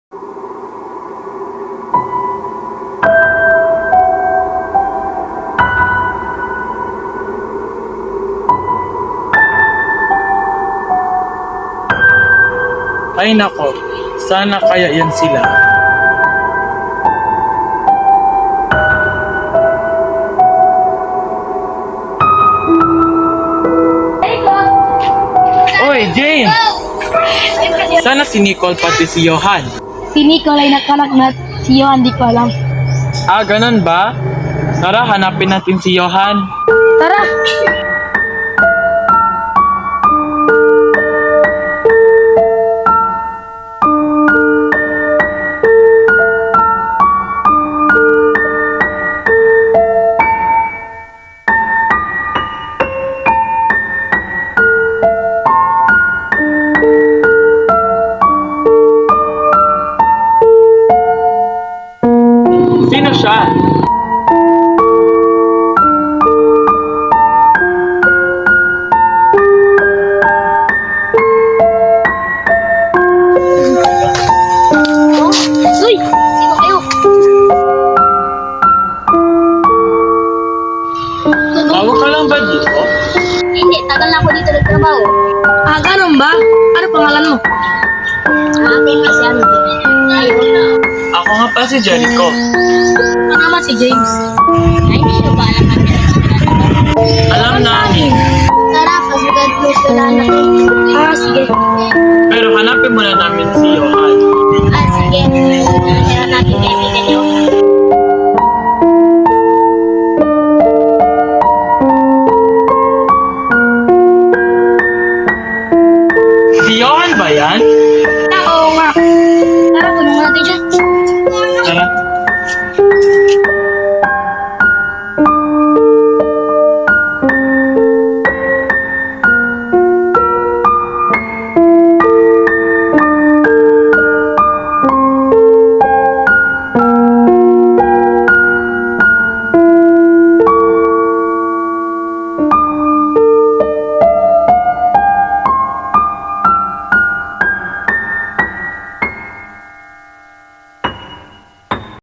Ay nako, sana kaya yan sila. Oy, Jane! Sana si Nicole pati si Johan. Si Nicole ay nakanak na si Johan, di ko alam. Ah, ganun ba? Tara, hanapin natin si Johan. Tara! Sino siya? Uy! Sino kayo? Bago ka lang ba dito? Hindi, tagal na ako dito nagtrabaho. Ah, ganun ba? Ano pangalan mo? Akin nga si ano. Ako nga pa si Jericho. Ako naman si James. Ay, hindi ko ba alam natin? Alam namin. Tara, pagkagad mo sila na. Ah, sige. Pero hanapin muna namin si Johan. Ah, sige. Kaya natin kaibigan niyo. Si Johan ba yan?